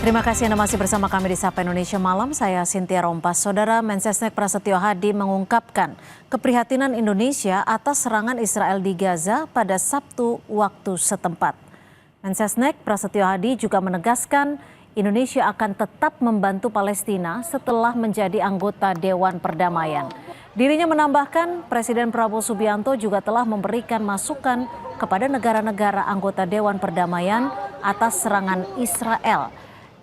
Terima kasih Anda masih bersama kami di Sapa Indonesia Malam. Saya Cynthia Rompas. Saudara Mensesnek Prasetyo Hadi mengungkapkan keprihatinan Indonesia atas serangan Israel di Gaza pada Sabtu waktu setempat. Mensesnek Prasetyo Hadi juga menegaskan Indonesia akan tetap membantu Palestina setelah menjadi anggota Dewan Perdamaian. Dirinya menambahkan Presiden Prabowo Subianto juga telah memberikan masukan kepada negara-negara anggota Dewan Perdamaian atas serangan Israel.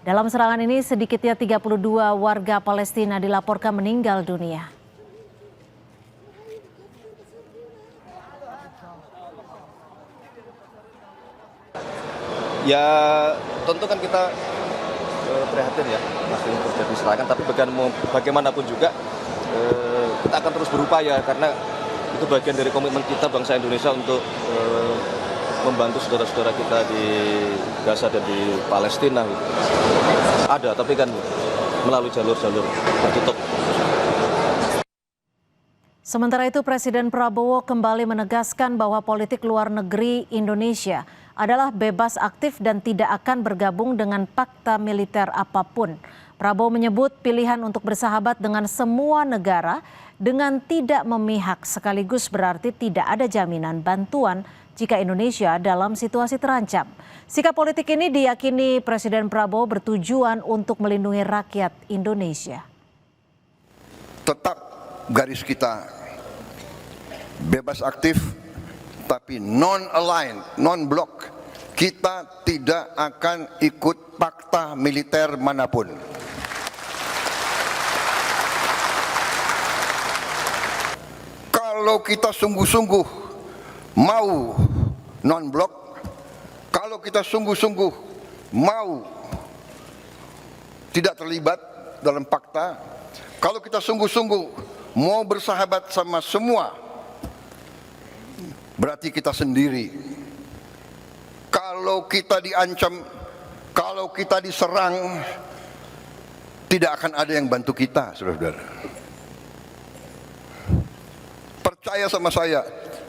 Dalam serangan ini sedikitnya 32 warga Palestina dilaporkan meninggal dunia. Ya tentu kan kita prihatin ya masih terjadi serangan, tapi bagaimanapun juga kita akan terus berupaya karena itu bagian dari komitmen kita bangsa Indonesia untuk membantu saudara-saudara kita di Gaza dan di Palestina. Ada, tapi kan melalui jalur-jalur tertutup. Sementara itu Presiden Prabowo kembali menegaskan bahwa politik luar negeri Indonesia adalah bebas aktif dan tidak akan bergabung dengan fakta militer apapun. Prabowo menyebut pilihan untuk bersahabat dengan semua negara dengan tidak memihak sekaligus berarti tidak ada jaminan bantuan jika Indonesia dalam situasi terancam. Sikap politik ini diyakini Presiden Prabowo bertujuan untuk melindungi rakyat Indonesia. Tetap garis kita bebas aktif tapi non-aligned, non-block. Kita tidak akan ikut fakta militer manapun. Kalau kita sungguh-sungguh mau non-blok, kalau kita sungguh-sungguh mau tidak terlibat dalam fakta, kalau kita sungguh-sungguh mau bersahabat sama semua, berarti kita sendiri. Kalau kita diancam, kalau kita diserang, tidak akan ada yang bantu kita, saudara-saudara. Percaya sama saya,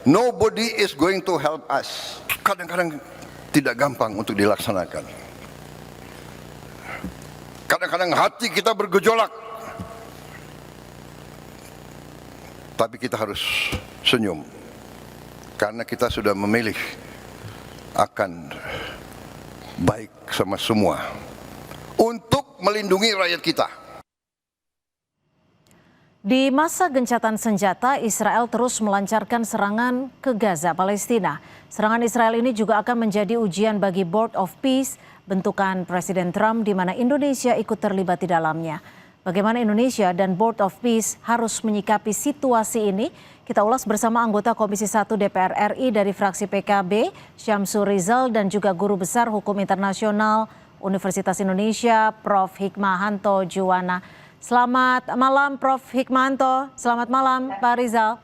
nobody is going to help us. Kadang-kadang tidak gampang untuk dilaksanakan. Kadang-kadang hati kita bergejolak. Tapi kita harus senyum. Karena kita sudah memilih akan baik sama semua. Untuk melindungi rakyat kita. Di masa gencatan senjata, Israel terus melancarkan serangan ke Gaza, Palestina. Serangan Israel ini juga akan menjadi ujian bagi Board of Peace, bentukan Presiden Trump di mana Indonesia ikut terlibat di dalamnya. Bagaimana Indonesia dan Board of Peace harus menyikapi situasi ini? Kita ulas bersama anggota Komisi 1 DPR RI dari fraksi PKB, Syamsur Rizal, dan juga Guru Besar Hukum Internasional Universitas Indonesia, Prof. Hikmahanto Juwana. Selamat malam Prof. Hikmahanto, selamat malam Pak Rizal.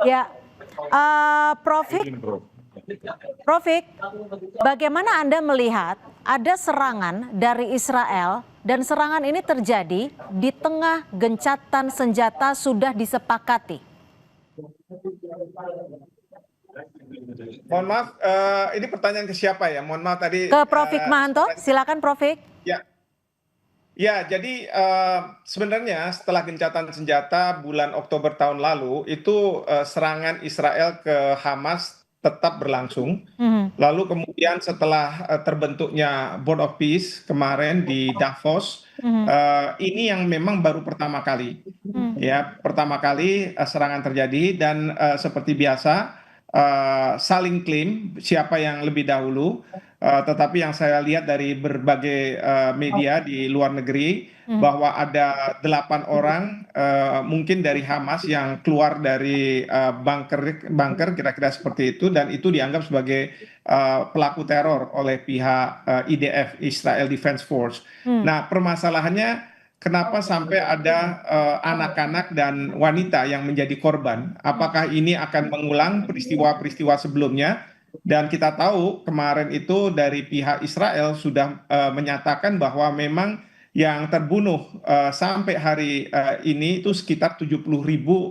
Ya, Prof. Hik, bagaimana Anda melihat ada serangan dari Israel dan serangan ini terjadi di tengah gencatan senjata sudah disepakati? Mohon maaf, ini pertanyaan ke siapa ya? Mohon maaf tadi. Ke Prof. Hikmahanto, silakan Prof. Hik. Ya, jadi sebenarnya setelah gencatan senjata bulan Oktober tahun lalu, itu serangan Israel ke Hamas tetap berlangsung. Lalu kemudian setelah terbentuknya Board of Peace kemarin di Davos, ini yang memang baru pertama kali. Ya, pertama kali serangan terjadi dan seperti biasa, saling klaim siapa yang lebih dahulu, tetapi yang saya lihat dari berbagai media di luar negeri bahwa ada 8 orang mungkin dari Hamas yang keluar dari bunker kira-kira seperti itu, dan itu dianggap sebagai pelaku teror oleh pihak IDF, Israel Defense Force. Nah, permasalahannya kenapa sampai ada anak-anak dan wanita yang menjadi korban? Apakah ini akan mengulang peristiwa-peristiwa sebelumnya? Dan kita tahu kemarin itu dari pihak Israel sudah menyatakan bahwa memang yang terbunuh sampai hari ini itu sekitar 70.000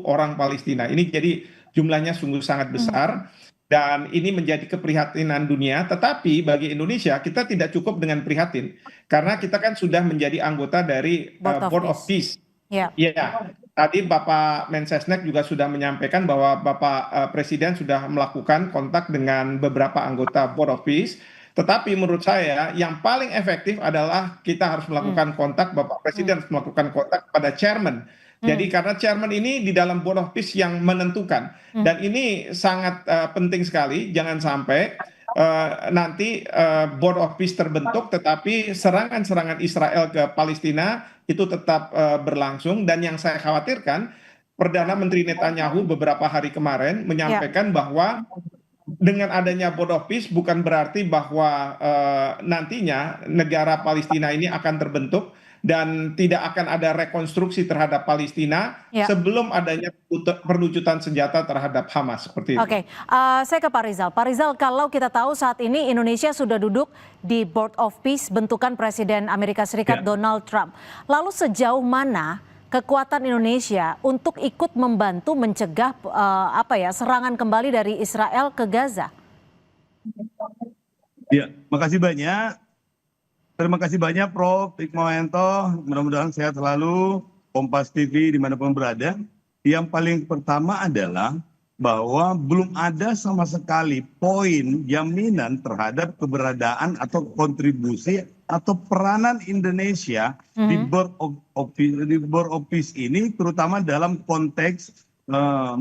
orang Palestina. Ini jadi jumlahnya sungguh sangat besar. dan ini menjadi keprihatinan dunia. Tetapi bagi Indonesia kita tidak cukup dengan prihatin karena kita kan sudah menjadi anggota dari Board of Peace. Ya. Ya, tadi Bapak Mensesnek juga sudah menyampaikan bahwa Bapak Presiden sudah melakukan kontak dengan beberapa anggota Board of Peace. Tetapi menurut saya yang paling efektif adalah kita harus melakukan kontak, Bapak Presiden harus melakukan kontak pada chairman. Jadi karena chairman ini di dalam Board of Peace yang menentukan. Dan ini sangat penting sekali, jangan sampai nanti Board of Peace terbentuk tetapi serangan-serangan Israel ke Palestina itu tetap berlangsung. Dan yang saya khawatirkan, Perdana Menteri Netanyahu beberapa hari kemarin menyampaikan bahwa dengan adanya Board of Peace bukan berarti bahwa nantinya negara Palestina ini akan terbentuk dan tidak akan ada rekonstruksi terhadap Palestina sebelum adanya perlucutan senjata terhadap Hamas seperti itu. Oke, saya ke Pak Rizal. Pak Rizal, kalau kita tahu saat ini Indonesia sudah duduk di Board of Peace bentukan Presiden Amerika Serikat Donald Trump. Lalu sejauh mana kekuatan Indonesia untuk ikut membantu mencegah serangan kembali dari Israel ke Gaza? Ya, makasih banyak. Terima kasih banyak Prof. Hikmawanto, mudah-mudahan sehat selalu, Kompas TV dimanapun berada. Yang paling pertama adalah bahwa belum ada sama sekali poin jaminan terhadap keberadaan atau kontribusi atau peranan Indonesia di Board of Peace ini, terutama dalam konteks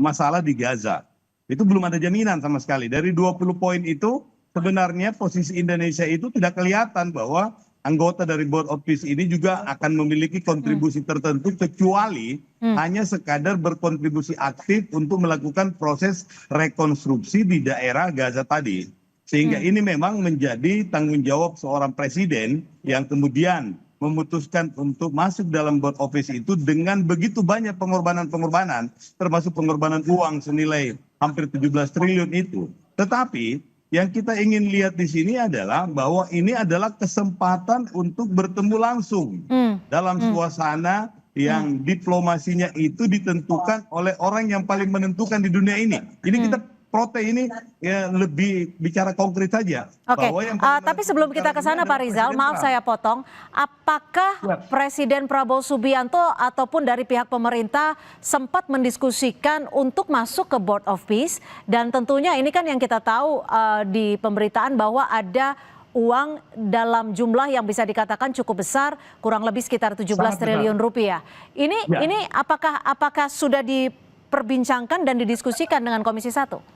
masalah di Gaza. Itu belum ada jaminan sama sekali. Dari 20 poin itu, sebenarnya posisi Indonesia itu tidak kelihatan bahwa anggota dari Board of Peace ini juga akan memiliki kontribusi tertentu kecuali hanya sekadar berkontribusi aktif untuk melakukan proses rekonstruksi di daerah Gaza tadi. Sehingga ini memang menjadi tanggung jawab seorang presiden yang kemudian memutuskan untuk masuk dalam Board of Peace itu dengan begitu banyak pengorbanan-pengorbanan, termasuk pengorbanan uang senilai hampir 17 triliun itu. Tetapi yang kita ingin lihat di sini adalah bahwa ini adalah kesempatan untuk bertemu langsung dalam suasana yang diplomasinya itu ditentukan oleh orang yang paling menentukan di dunia ini. Ini kita protes ini ya lebih bicara konkret saja. Oke, tapi sebelum kita ke sana Pak Rizal, maaf saya potong. Apakah Presiden Prabowo Subianto ataupun dari pihak pemerintah sempat mendiskusikan untuk masuk ke Board of Peace? Dan tentunya ini kan yang kita tahu di pemberitaan bahwa ada uang dalam jumlah yang bisa dikatakan cukup besar, kurang lebih sekitar 17 triliun rupiah. Ini apakah sudah diperbincangkan dan didiskusikan dengan Komisi 1?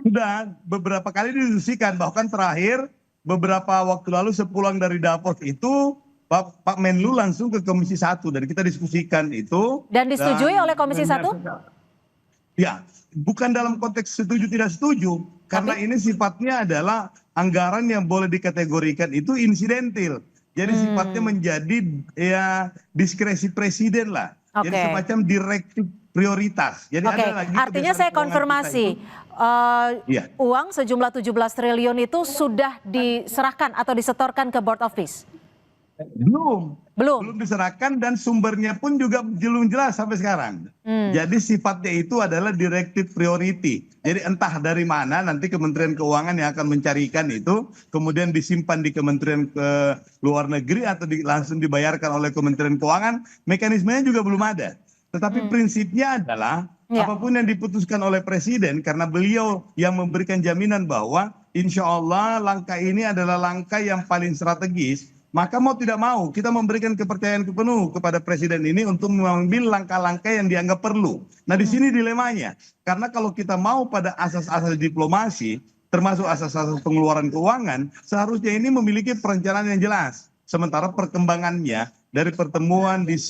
Sudah beberapa kali didiskusikan, bahkan terakhir beberapa waktu lalu sepulang dari Davos itu Pak Menlu langsung ke Komisi 1 dan kita diskusikan itu. Dan disetujui oleh Komisi 1? Ya, bukan dalam konteks setuju tidak setuju, karena ini sifatnya adalah anggaran yang boleh dikategorikan itu insidentil. Jadi sifatnya menjadi ya diskresi presiden lah. Jadi semacam direktif prioritas. Jadi ada lagi artinya saya konfirmasi, uang sejumlah 17 triliun itu sudah diserahkan atau disetorkan ke Board of Peace? Belum diserahkan dan sumbernya pun juga belum jelas sampai sekarang. Jadi sifatnya itu adalah directive priority. Jadi entah dari mana nanti Kementerian Keuangan yang akan mencarikan itu, kemudian disimpan di Kementerian Luar Negeri atau langsung dibayarkan oleh Kementerian Keuangan, mekanismenya juga belum ada. Tetapi prinsipnya adalah apapun yang diputuskan oleh Presiden, karena beliau yang memberikan jaminan bahwa insya Allah langkah ini adalah langkah yang paling strategis, maka mau tidak mau kita memberikan kepercayaan penuh kepada Presiden ini untuk mengambil langkah-langkah yang dianggap perlu. Nah di sini dilemanya, karena kalau kita mau pada asas-asas diplomasi, termasuk asas-asas pengeluaran keuangan, seharusnya ini memiliki perencanaan yang jelas. Sementara perkembangannya dari pertemuan di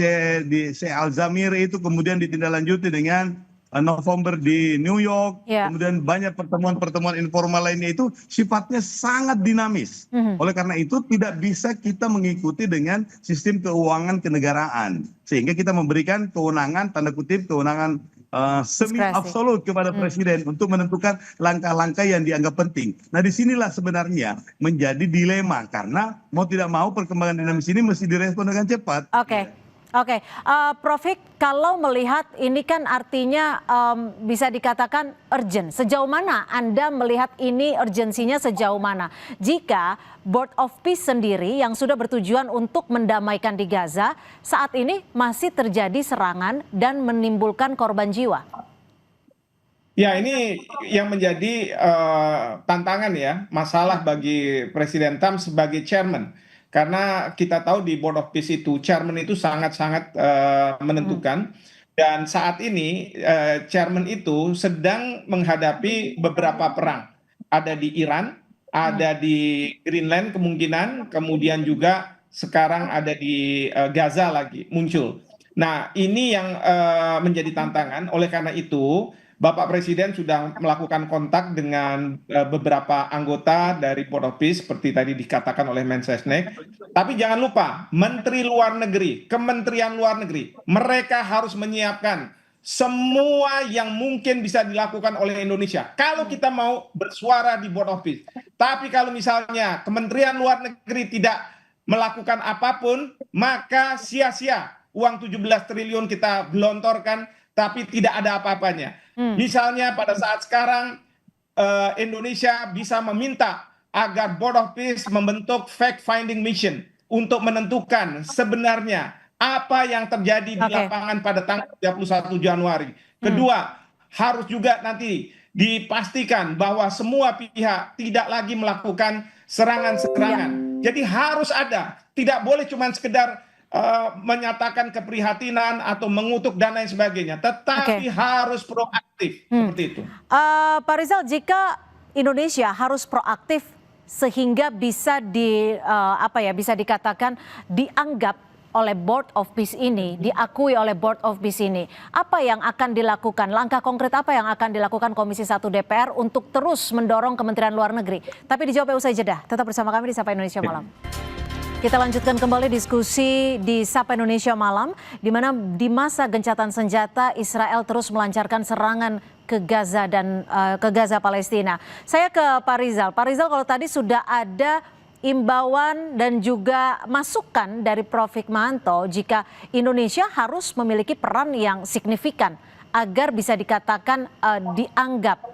Al-Zamir itu kemudian ditindaklanjuti dengan November di New York, kemudian banyak pertemuan-pertemuan informal lainnya itu sifatnya sangat dinamis. Oleh karena itu tidak bisa kita mengikuti dengan sistem keuangan kenegaraan. Sehingga kita memberikan kewenangan, tanda kutip kewenangan semi absolut kepada Presiden untuk menentukan langkah-langkah yang dianggap penting. Nah disinilah sebenarnya menjadi dilema, karena mau tidak mau perkembangan dinamis ini mesti direspon dengan cepat. Oke. Oke, Prof Hik, kalau melihat ini kan artinya bisa dikatakan urgent. Sejauh mana Anda melihat ini urgensinya sejauh mana? Jika Board of Peace sendiri yang sudah bertujuan untuk mendamaikan di Gaza, saat ini masih terjadi serangan dan menimbulkan korban jiwa. Ya, ini yang menjadi tantangan ya, masalah bagi Presiden Trump sebagai chairman. Karena kita tahu di Board of Peace itu, chairman itu sangat-sangat menentukan. Dan saat ini chairman itu sedang menghadapi beberapa perang. Ada di Iran, ada di Greenland kemungkinan, kemudian juga sekarang ada di Gaza lagi muncul. Nah, ini yang menjadi tantangan. Oleh karena itu, Bapak Presiden sudah melakukan kontak dengan beberapa anggota dari Board of Peace seperti tadi dikatakan oleh Mensesnek. Tapi jangan lupa, Menteri Luar Negeri, Kementerian Luar Negeri, mereka harus menyiapkan semua yang mungkin bisa dilakukan oleh Indonesia. Kalau kita mau bersuara di Board of Peace. Tapi kalau misalnya Kementerian Luar Negeri tidak melakukan apapun, maka sia-sia uang 17 triliun kita gelontorkan, tapi tidak ada apa-apanya. Misalnya pada saat sekarang Indonesia bisa meminta agar Board of Peace membentuk fact finding mission untuk menentukan sebenarnya apa yang terjadi di lapangan pada tanggal 31 Januari. Kedua, harus juga nanti dipastikan bahwa semua pihak tidak lagi melakukan serangan-serangan. Jadi harus ada, tidak boleh cuma sekedar menyatakan keprihatinan atau mengutuk dan lain sebagainya, tetapi harus proaktif seperti itu. Pak Rizal, jika Indonesia harus proaktif sehingga bisa bisa dikatakan dianggap oleh Board of Peace ini, diakui oleh Board of Peace ini, apa yang akan dilakukan? Langkah konkret apa yang akan dilakukan Komisi 1 DPR untuk terus mendorong Kementerian Luar Negeri? Tapi dijawab usai jeda. Tetap bersama kami di Sapa Indonesia Malam. Kita lanjutkan kembali diskusi di Sapa Indonesia Malam, di mana di masa gencatan senjata Israel terus melancarkan serangan ke Gaza dan ke Gaza Palestina. Saya ke Pak Rizal. Pak Rizal, kalau tadi sudah ada imbauan dan juga masukan dari Prof Hikmahanto jika Indonesia harus memiliki peran yang signifikan agar bisa dikatakan dianggap,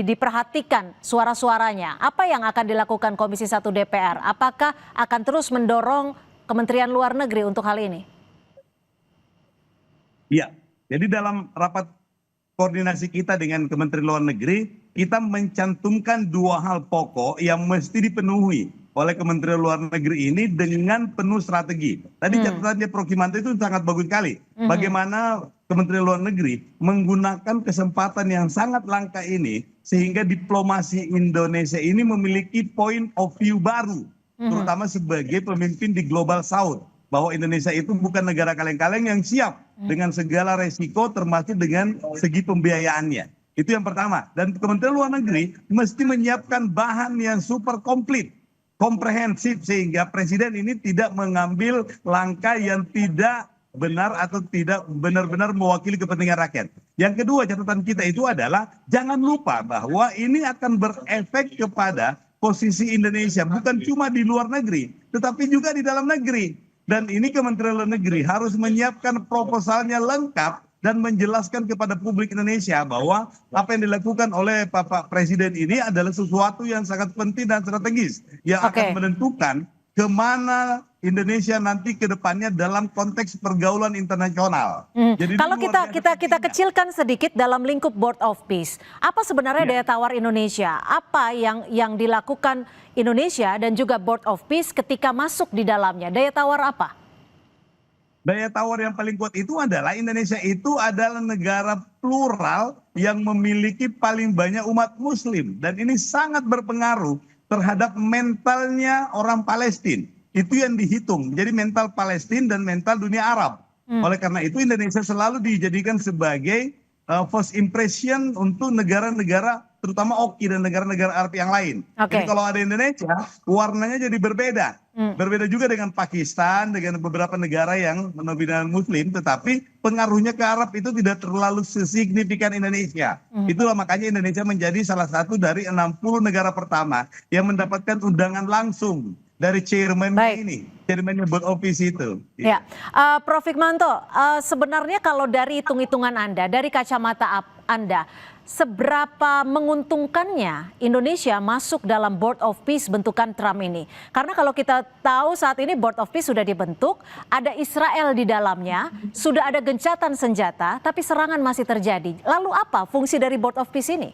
diperhatikan suara-suaranya. Apa yang akan dilakukan Komisi 1 DPR? Apakah akan terus mendorong Kementerian Luar Negeri untuk hal ini? Iya, jadi dalam rapat koordinasi kita dengan Kementerian Luar Negeri, kita mencantumkan dua hal pokok yang mesti dipenuhi oleh Kementerian Luar Negeri ini dengan penuh strategi. Tadi catatannya Prof Hikmahanto itu sangat bagus sekali. Bagaimana Kementerian Luar Negeri menggunakan kesempatan yang sangat langka ini sehingga diplomasi Indonesia ini memiliki point of view baru, terutama sebagai pemimpin di Global South, bahwa Indonesia itu bukan negara kaleng-kaleng yang siap dengan segala resiko termasuk dengan segi pembiayaannya. Itu yang pertama. Dan Kementerian Luar Negeri mesti menyiapkan bahan yang super komplit, komprehensif, sehingga presiden ini tidak mengambil langkah yang tidak benar atau tidak benar-benar mewakili kepentingan rakyat. Yang kedua, catatan kita itu adalah jangan lupa bahwa ini akan berefek kepada posisi Indonesia bukan cuma di luar negeri, tetapi juga di dalam negeri. Dan ini Kementerian Luar Negeri harus menyiapkan proposalnya lengkap dan menjelaskan kepada publik Indonesia bahwa apa yang dilakukan oleh Bapak Presiden ini adalah sesuatu yang sangat penting dan strategis yang akan menentukan kemana Indonesia nanti ke depannya dalam konteks pergaulan internasional. Jadi kalau kita kecilkan sedikit dalam lingkup Board of Peace, apa sebenarnya daya tawar Indonesia? Apa yang dilakukan Indonesia dan juga Board of Peace ketika masuk di dalamnya? Daya tawar apa? Daya tawar yang paling kuat itu adalah Indonesia itu adalah negara plural yang memiliki paling banyak umat Muslim. Dan ini sangat berpengaruh terhadap mentalnya orang Palestina. Itu yang dihitung. Jadi mental Palestina dan mental dunia Arab. Oleh karena itu Indonesia selalu dijadikan sebagai first impression untuk negara-negara terutama Oki dan negara-negara Arab yang lain. Jadi kalau ada Indonesia, warnanya jadi berbeda. Berbeda juga dengan Pakistan, dengan beberapa negara yang nominal Muslim, tetapi pengaruhnya ke Arab itu tidak terlalu sesignifikan Indonesia. Itulah makanya Indonesia menjadi salah satu dari 60 negara pertama yang mendapatkan undangan langsung dari chairman ini. chairman-nya board of peace itu. Ya, Prof. Hikmanto, sebenarnya kalau dari hitung-hitungan Anda, dari kacamata Anda, seberapa menguntungkannya Indonesia masuk dalam Board of Peace bentukan Trump ini? Karena kalau kita tahu saat ini Board of Peace sudah dibentuk, ada Israel di dalamnya, sudah ada gencatan senjata, tapi serangan masih terjadi. Lalu apa fungsi dari Board of Peace ini?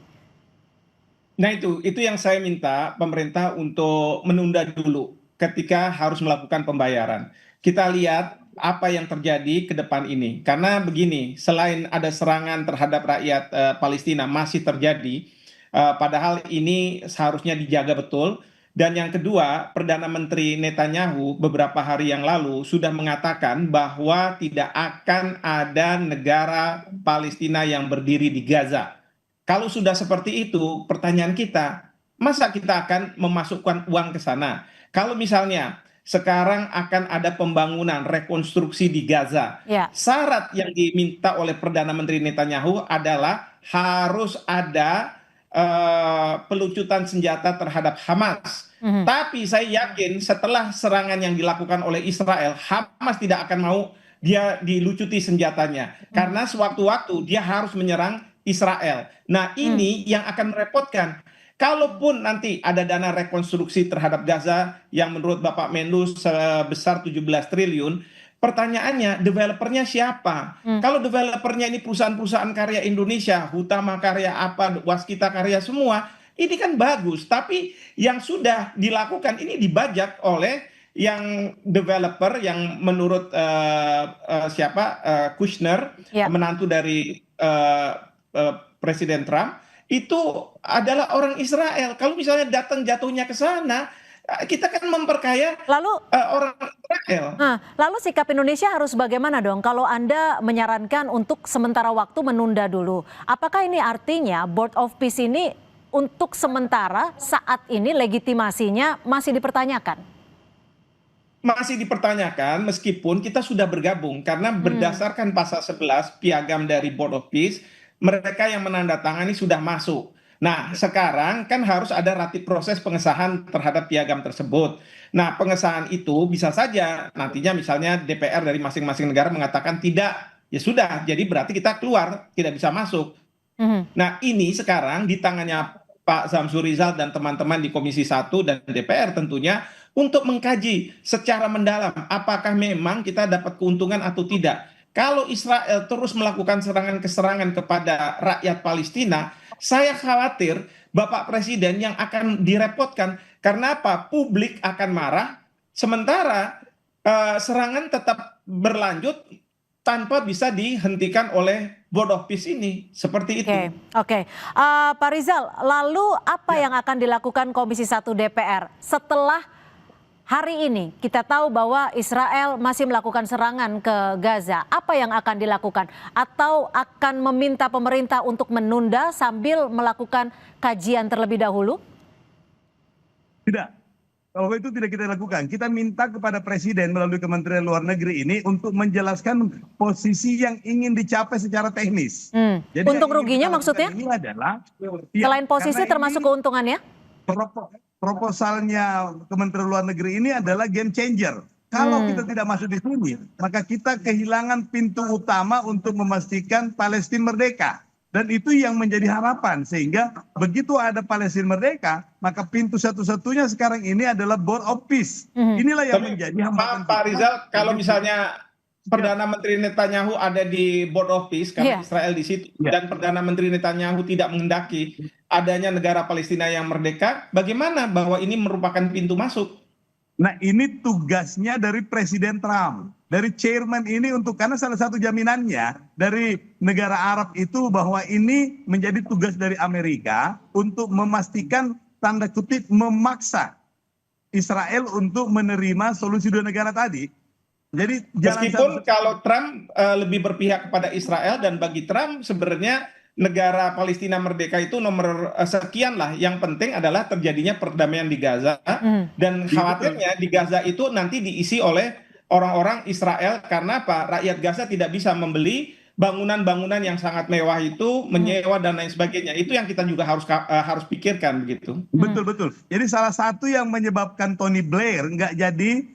Nah itu yang saya minta pemerintah untuk menunda dulu ketika harus melakukan pembayaran. Kita lihat apa yang terjadi ke depan ini. Karena begini, selain ada serangan terhadap rakyat Palestina masih terjadi, padahal ini seharusnya dijaga betul. Dan yang kedua, Perdana Menteri Netanyahu beberapa hari yang lalu sudah mengatakan bahwa tidak akan ada negara Palestina yang berdiri di Gaza. Kalau sudah seperti itu, pertanyaan kita, masa kita akan memasukkan uang ke sana? Kalau misalnya sekarang akan ada pembangunan rekonstruksi di Gaza, syarat yang diminta oleh Perdana Menteri Netanyahu adalah harus ada pelucutan senjata terhadap Hamas. Tapi saya yakin setelah serangan yang dilakukan oleh Israel, Hamas tidak akan mau dia dilucuti senjatanya. Karena sewaktu-waktu dia harus menyerang Israel. Nah ini yang akan merepotkan. Kalaupun nanti ada dana rekonstruksi terhadap Gaza yang menurut Bapak Menlu sebesar 17 triliun, pertanyaannya developernya siapa? Kalau developernya ini perusahaan-perusahaan karya Indonesia, Hutama Karya apa, Waskita Karya semua, ini kan bagus. Tapi yang sudah dilakukan ini dibajak oleh yang developer yang menurut Kushner, menantu dari Presiden Trump, itu adalah orang Israel. Kalau misalnya datang jatuhnya ke sana, kita kan memperkaya orang Israel. Lalu sikap Indonesia harus bagaimana dong? Kalau Anda menyarankan untuk sementara waktu menunda dulu, apakah ini artinya Board of Peace ini untuk sementara saat ini legitimasinya masih dipertanyakan? Masih dipertanyakan meskipun kita sudah bergabung, karena berdasarkan pasal 11 piagam dari Board of Peace, mereka yang menandatangani sudah masuk. Nah, sekarang kan harus ada proses pengesahan terhadap piagam tersebut. Nah, pengesahan itu bisa saja nantinya misalnya DPR dari masing-masing negara mengatakan tidak, ya sudah, jadi berarti kita keluar, tidak bisa masuk. Nah, ini sekarang di tangannya Pak Samsur Rizal dan teman-teman di Komisi 1 dan DPR tentunya untuk mengkaji secara mendalam apakah memang kita dapat keuntungan atau tidak. Kalau Israel terus melakukan serangan-keserangan kepada rakyat Palestina, saya khawatir Bapak Presiden yang akan direpotkan. Karena apa? Publik akan marah, sementara serangan tetap berlanjut tanpa bisa dihentikan oleh Board of Peace ini. Seperti itu. Oke. Pak Rizal, lalu apa yang akan dilakukan Komisi 1 DPR setelah hari ini kita tahu bahwa Israel masih melakukan serangan ke Gaza? Apa yang akan dilakukan? Atau akan meminta pemerintah untuk menunda sambil melakukan kajian terlebih dahulu? Tidak. Kalau itu tidak kita lakukan. Kita minta kepada Presiden melalui Kementerian Luar Negeri ini untuk menjelaskan posisi yang ingin dicapai secara teknis. Jadi untung ruginya maksudnya? Ini adalah, selain posisi termasuk keuntungannya? Proposalnya Kementerian Luar Negeri ini adalah game changer. Kalau kita tidak masuk di sini, maka kita kehilangan pintu utama untuk memastikan Palestina merdeka. Dan itu yang menjadi harapan, sehingga begitu ada Palestina merdeka, maka pintu satu-satunya sekarang ini adalah Board of Peace. Inilah yang menjadi hambatan. Pak Rizal, kalau misalnya Perdana Menteri Netanyahu ada di Board of Peace karena Israel di situ, dan Perdana Menteri Netanyahu tidak menghendaki adanya negara Palestina yang merdeka, bagaimana bahwa ini merupakan pintu masuk? Nah, ini tugasnya dari Presiden Trump, dari chairman ini karena salah satu jaminannya dari negara Arab itu bahwa ini menjadi tugas dari Amerika untuk memastikan tanda kutip memaksa Israel untuk menerima solusi dua negara tadi. Jadi meskipun kalau Trump lebih berpihak kepada Israel, dan bagi Trump sebenarnya negara Palestina merdeka itu nomor sekian lah. Yang penting adalah terjadinya perdamaian di Gaza, dan khawatirnya di Gaza itu nanti diisi oleh orang-orang Israel. Karena apa? Rakyat Gaza tidak bisa membeli bangunan-bangunan yang sangat mewah itu, menyewa dan lain sebagainya. Itu yang kita juga harus pikirkan begitu. Betul. Jadi salah satu yang menyebabkan Tony Blair nggak jadi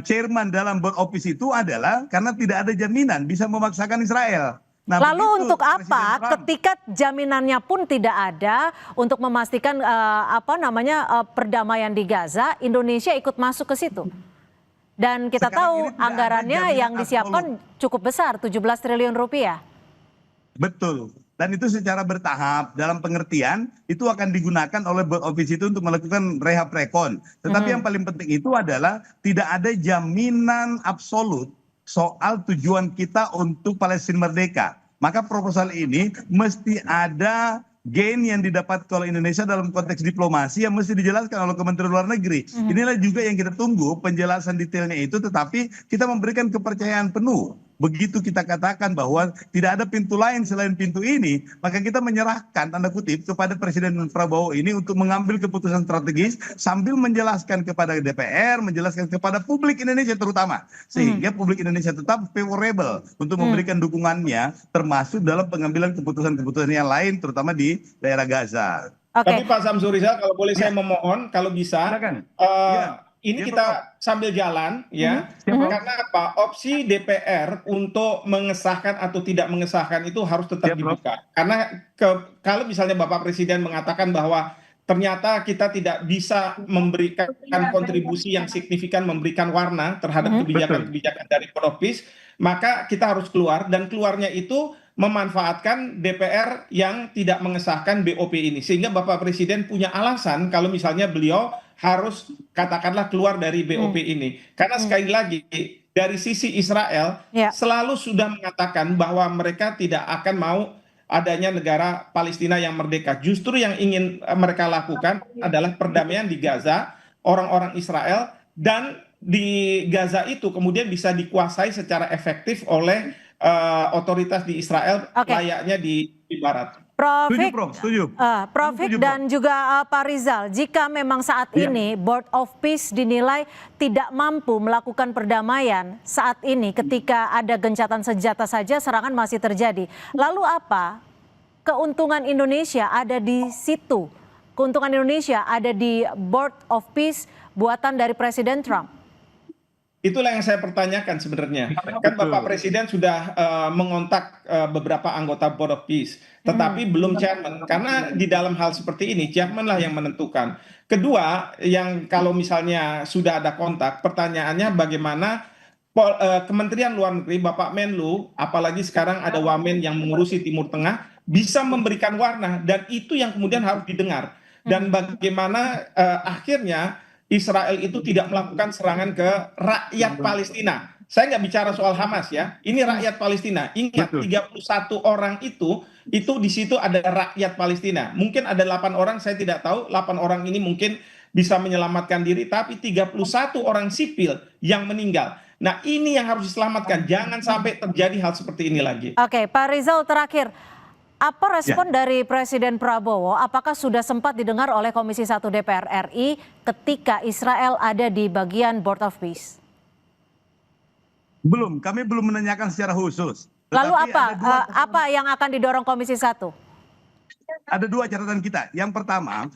chairman dalam board office itu adalah karena tidak ada jaminan bisa memaksakan Israel. Nah, Lalu begitu untuk Presiden apa Trump- ketika jaminannya pun tidak ada untuk memastikan perdamaian di Gaza, Indonesia ikut masuk ke situ? Dan kita Sekarang tahu ini tidak ada anggarannya jaminan yang disiapkan cukup besar, 17 triliun rupiah. Betul. Dan itu secara bertahap dalam pengertian itu akan digunakan oleh board office itu untuk melakukan rehab rekon. Tetapi yang paling penting itu adalah tidak ada jaminan absolut soal tujuan kita untuk Palestina merdeka. Maka proposal ini mesti ada gain yang didapat oleh Indonesia dalam konteks diplomasi yang mesti dijelaskan oleh Kementerian Luar Negeri. Inilah juga yang kita tunggu penjelasan detailnya itu, tetapi kita memberikan kepercayaan penuh. Begitu kita katakan bahwa tidak ada pintu lain selain pintu ini, maka kita menyerahkan tanda kutip kepada Presiden Prabowo ini untuk mengambil keputusan strategis sambil menjelaskan kepada DPR, menjelaskan kepada publik Indonesia terutama, sehingga publik Indonesia tetap favorable untuk memberikan dukungannya, termasuk dalam pengambilan keputusan-keputusan yang lain, terutama di daerah Gaza. Tapi Pak Samsur Rizal, kalau boleh saya memohon, kalau bisa, Silakan. ini Ya, kita Prof. sambil jalan, ya. Karena apa? Opsi DPR untuk mengesahkan atau tidak mengesahkan itu harus tetap Ya, Prof. dibuka. Karena kalau misalnya Bapak Presiden mengatakan bahwa ternyata kita tidak bisa memberikan kontribusi yang signifikan, memberikan warna terhadap kebijakan-kebijakan dari Board of Peace, maka kita harus keluar, dan keluarnya itu memanfaatkan DPR yang tidak mengesahkan BOP ini. Sehingga Bapak Presiden punya alasan kalau misalnya beliau harus katakanlah keluar dari BOP ini. Karena sekali lagi dari sisi Israel selalu sudah mengatakan bahwa mereka tidak akan mau adanya negara Palestina yang merdeka. Justru yang ingin mereka lakukan adalah perdamaian di Gaza, orang-orang Israel, dan di Gaza itu kemudian bisa dikuasai secara efektif oleh otoritas di Israel layaknya di Barat. Prof. Setuju, Prof. Setuju. Prof. Setuju, Prof. Dan juga Pak Rizal, jika memang saat ini Board of Peace dinilai tidak mampu melakukan perdamaian saat ini ketika ada gencatan senjata saja serangan masih terjadi. Lalu apa keuntungan Indonesia ada di situ? Keuntungan Indonesia ada di Board of Peace buatan dari Presiden Trump. Itulah yang saya pertanyakan sebenarnya. Kan Bapak Presiden sudah mengontak beberapa anggota Board of Peace, tetapi belum chairman. Karena di dalam hal seperti ini, chairman lah yang menentukan. Kedua, yang kalau misalnya sudah ada kontak, pertanyaannya bagaimana Kementerian Luar Negeri, Bapak Menlu, apalagi sekarang ada Wamen yang mengurusi Timur Tengah, bisa memberikan warna, dan itu yang kemudian harus didengar. Dan bagaimana akhirnya Israel itu tidak melakukan serangan ke rakyat Palestina. Saya nggak bicara soal Hamas ya, ini rakyat Palestina. Ingat, 31 orang itu di situ ada rakyat Palestina. Mungkin ada 8 orang, saya tidak tahu, 8 orang ini mungkin bisa menyelamatkan diri, tapi 31 orang sipil yang meninggal. Nah, ini yang harus diselamatkan, jangan sampai terjadi hal seperti ini lagi. Oke, Pak Rizal, terakhir. Apa respon dari Presiden Prabowo? Apakah sudah sempat didengar oleh Komisi 1 DPR RI ketika Israel ada di bagian Board of Peace? Belum, kami belum menanyakan secara khusus. Lalu Tetapi apa yang akan didorong Komisi 1? ada dua catatan kita. Yang pertama,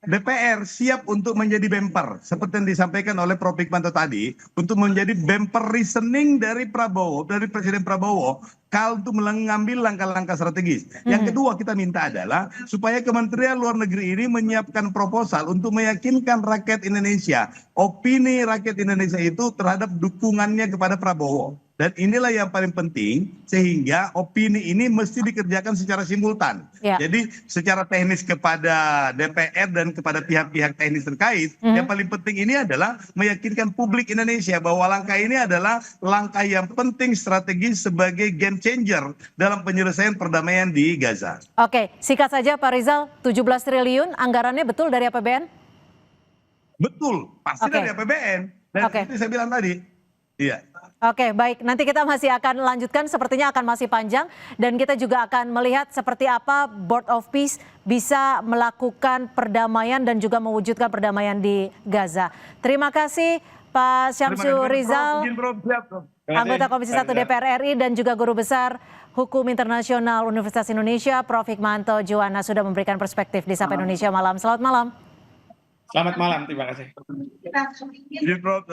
DPR siap untuk menjadi bemper seperti yang disampaikan oleh Prof. Hikmanto tadi, untuk menjadi bemper reasoning dari Prabowo, dari Presiden Prabowo, kalau untuk mengambil langkah-langkah strategis. Yang kedua kita minta adalah supaya Kementerian Luar Negeri ini menyiapkan proposal untuk meyakinkan rakyat Indonesia, opini rakyat Indonesia itu terhadap dukungannya kepada Prabowo. Dan inilah yang paling penting, sehingga opini ini mesti dikerjakan secara simultan. Jadi secara teknis kepada DPR dan kepada pihak-pihak teknis terkait, yang paling penting ini adalah meyakinkan publik Indonesia bahwa langkah ini adalah langkah yang penting strategis sebagai game changer dalam penyelesaian perdamaian di Gaza. Oke, singkat saja Pak Rizal, 17 triliun anggarannya betul dari APBN? Betul, pasti dari APBN. Dan itu saya bilang tadi. Iya. Oke, baik. Nanti kita masih akan lanjutkan, sepertinya akan masih panjang. Dan kita juga akan melihat seperti apa Board of Peace bisa melakukan perdamaian dan juga mewujudkan perdamaian di Gaza. Terima kasih Pak Syamsul Rizal, anggota Komisi 1 DPR RI dan juga Guru Besar Hukum Internasional Universitas Indonesia, Prof. Hikmanto Juwana, sudah memberikan perspektif di Sapa Indonesia Malam. Selamat malam. Selamat malam, terima kasih. Prof.